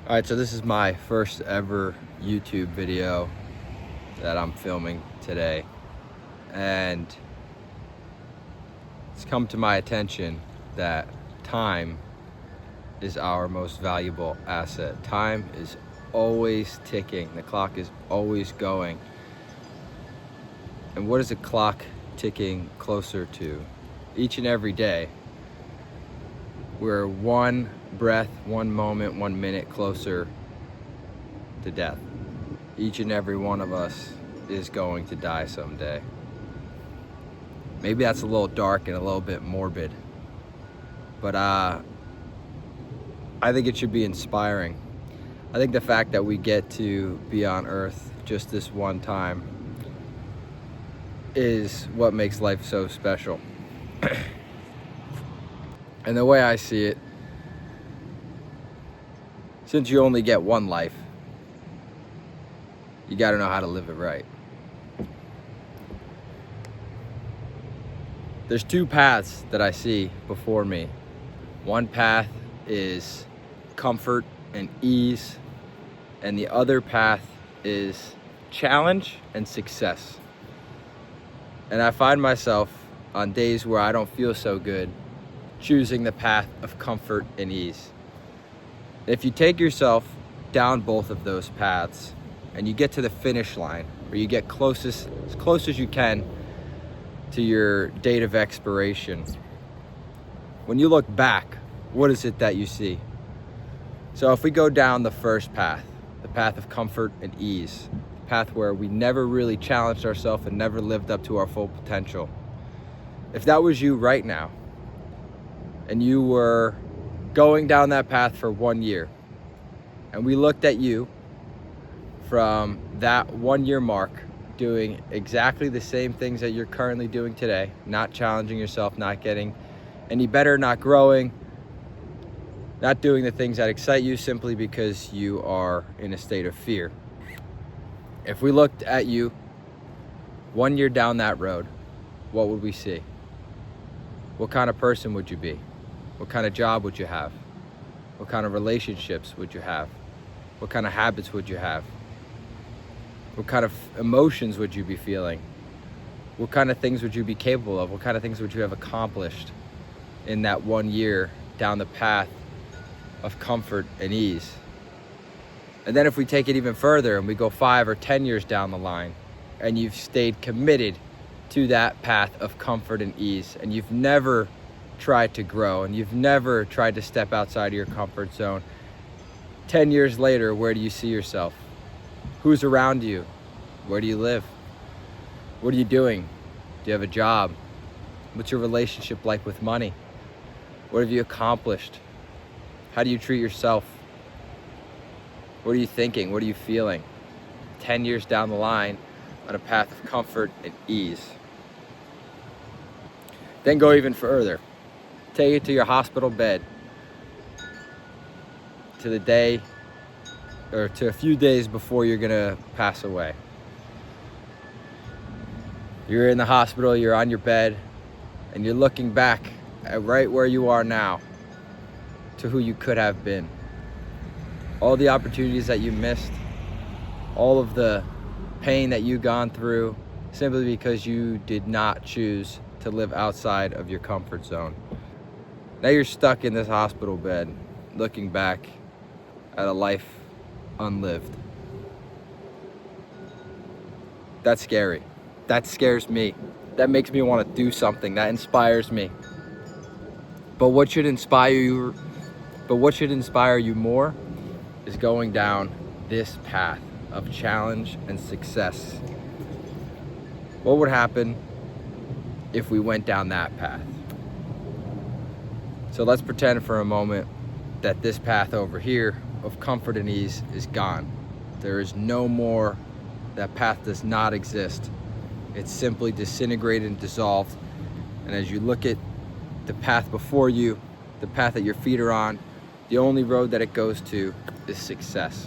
All right, so this is my first ever YouTube video that I'm filming today, and it's come to my attention that time is our most valuable asset. Time is always ticking. The clock is always going. And what is a clock ticking closer to? Each and every day, we're one breath, one moment, 1 minute closer to death. Each and every one of us is going to die someday. Maybe that's a little dark and a little bit morbid, but I think it should be inspiring. I think the fact that we get to be on Earth just this one time is what makes life so special. And the way I see it, since you only get one life, you gotta know how to live it right. There's two paths that I see before me. One path is comfort and ease, and the other path is challenge and success. And I find myself on days where I don't feel so good, choosing the path of comfort and ease. If you take yourself down both of those paths and you get to the finish line, or you get as close as you can to your date of expiration, when you look back, what is it that you see? So if we go down the first path, the path of comfort and ease, the path where we never really challenged ourselves and never lived up to our full potential, if that was you right now, and you were going down that path for 1 year, and we looked at you from that 1 year mark doing exactly the same things that you're currently doing today, not challenging yourself, not getting any better, not growing, not doing the things that excite you simply because you are in a state of fear. If we looked at you 1 year down that road, what would we see? What kind of person would you be? What kind of job would you have? What kind of relationships would you have? What kind of habits would you have? What kind of emotions would you be feeling? What kind of things would you be capable of? What kind of things would you have accomplished in that 1 year down the path of comfort and ease? And then if we take it even further and we go 5 or 10 years down the line, and you've stayed committed to that path of comfort and ease, and you've never tried to grow, and you've never tried to step outside of your comfort zone, 10 years later, where do you see yourself? Who's around you? Where do you live? What are you doing? Do you have a job? What's your relationship like with money? What have you accomplished? How do you treat yourself? What are you thinking? What are you feeling? 10 years down the line on a path of comfort and ease. Then go even further. Take it to your hospital bed, to the day, or to a few days before you're gonna pass away. You're in the hospital, you're on your bed, and you're looking back at right where you are now to who you could have been. All the opportunities that you missed, all of the pain that you've gone through simply because you did not choose to live outside of your comfort zone. Now you're stuck in this hospital bed looking back at a life unlived. That's scary. That scares me. That makes me want to do something. That inspires me. But what should inspire you more is going down this path of challenge and success. What would happen if we went down that path? So let's pretend for a moment that this path over here of comfort and ease is gone. There is no more, that path does not exist. It's simply disintegrated and dissolved. And as you look at the path before you, the path that your feet are on, the only road that it goes to is success.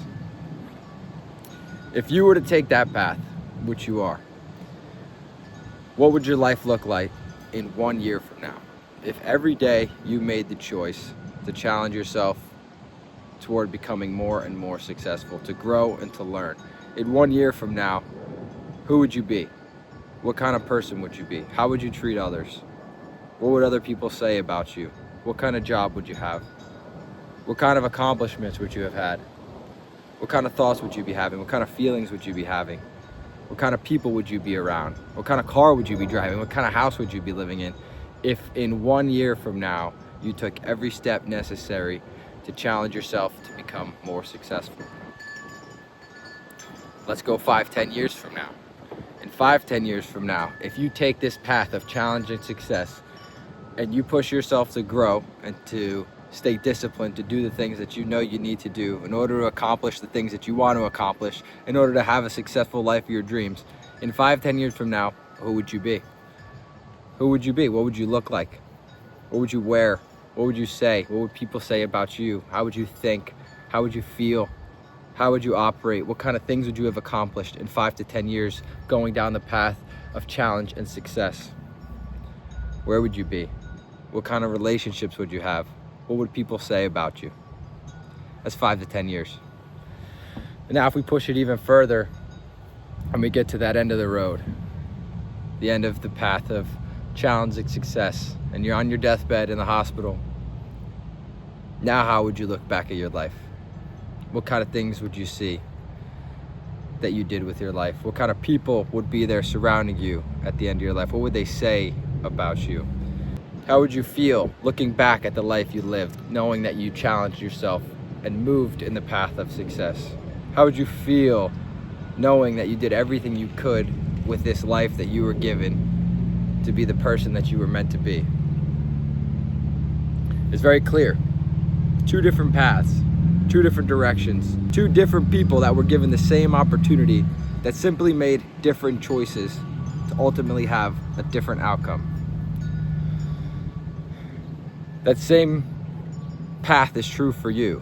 If you were to take that path, which you are, what would your life look like in 1 year from now? If every day you made the choice to challenge yourself, toward becoming more and more successful, to grow and to learn. In 1 year from now, who would you be? What kind of person would you be? How would you treat others? What would other people say about you? What kind of job would you have? What kind of accomplishments would you have had? What kind of thoughts would you be having? What kind of feelings would you be having? What kind of people would you be around? What kind of car would you be driving? What kind of house would you be living in? If in 1 year from now, you took every step necessary to challenge yourself to become more successful. Let's go 5-10 years from now. In 5-10 years from now, if you take this path of challenge and success and you push yourself to grow and to stay disciplined to do the things that you know you need to do in order to accomplish the things that you want to accomplish, in order to have a successful life of your dreams, in 5-10 years from now, who would you be? Who would you be? What would you look like? What would you wear? What would you say? What would people say about you? How would you think? How would you feel? How would you operate? What kind of things would you have accomplished in 5 to 10 years going down the path of challenge and success? Where would you be? What kind of relationships would you have? What would people say about you? That's 5 to 10 years. And now if we push it even further and we get to that end of the road, the end of the path of challenge and success, and you're on your deathbed in the hospital, now how would you look back at your life? What kind of things would you see that you did with your life? What kind of people would be there surrounding you at the end of your life? What would they say about you? How would you feel looking back at the life you lived, knowing that you challenged yourself and moved in the path of success? How would you feel knowing that you did everything you could with this life that you were given to be the person that you were meant to be? It's very clear. 2 different paths, 2 different directions, 2 different people that were given the same opportunity that simply made different choices to ultimately have a different outcome. That same path is true for you.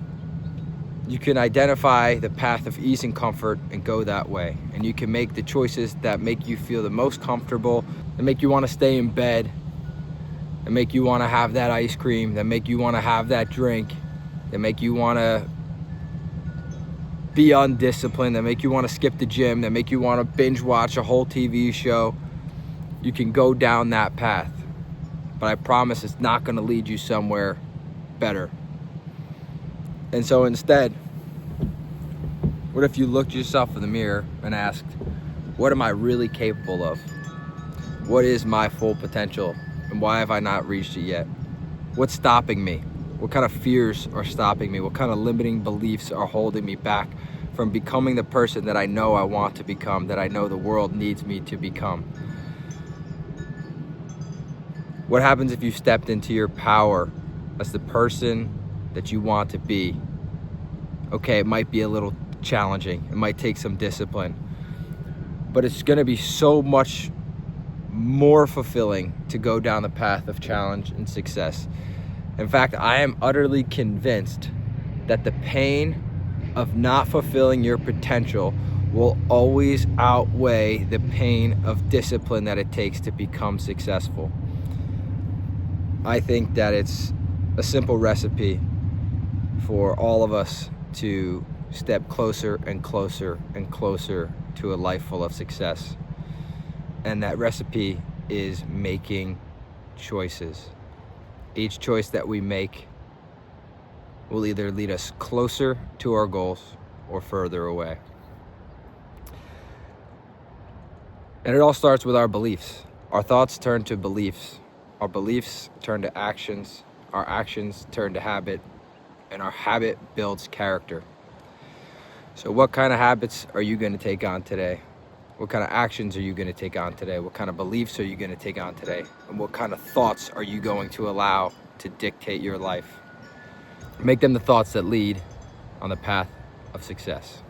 You can identify the path of ease and comfort and go that way. And you can make the choices that make you feel the most comfortable, that make you want to stay in bed, that make you want to have that ice cream, that make you want to have that drink, that make you want to be undisciplined, that make you want to skip the gym, that make you want to binge watch a whole TV show. You can go down that path. But I promise it's not going to lead you somewhere better. And so instead, what if you looked yourself in the mirror and asked, what am I really capable of? What is my full potential? And why have I not reached it yet? What's stopping me? What kind of fears are stopping me? What kind of limiting beliefs are holding me back from becoming the person that I know I want to become, that I know the world needs me to become? What happens if you stepped into your power as the person that you want to be? Okay, it might be a little challenging. It might take some discipline. But it's going to be so much more fulfilling to go down the path of challenge and success. In fact, I am utterly convinced that the pain of not fulfilling your potential will always outweigh the pain of discipline that it takes to become successful. I think that it's a simple recipe for all of us to step closer and closer and closer to a life full of success. And that recipe is making choices. Each choice that we make will either lead us closer to our goals or further away. And it all starts with our beliefs. Our thoughts turn to beliefs. Our beliefs turn to actions. Our actions turn to habit. And our habit builds character. So what kind of habits are you going to take on today? What kind of actions are you going to take on today? What kind of beliefs are you going to take on today? And what kind of thoughts are you going to allow to dictate your life? Make them the thoughts that lead on the path of success.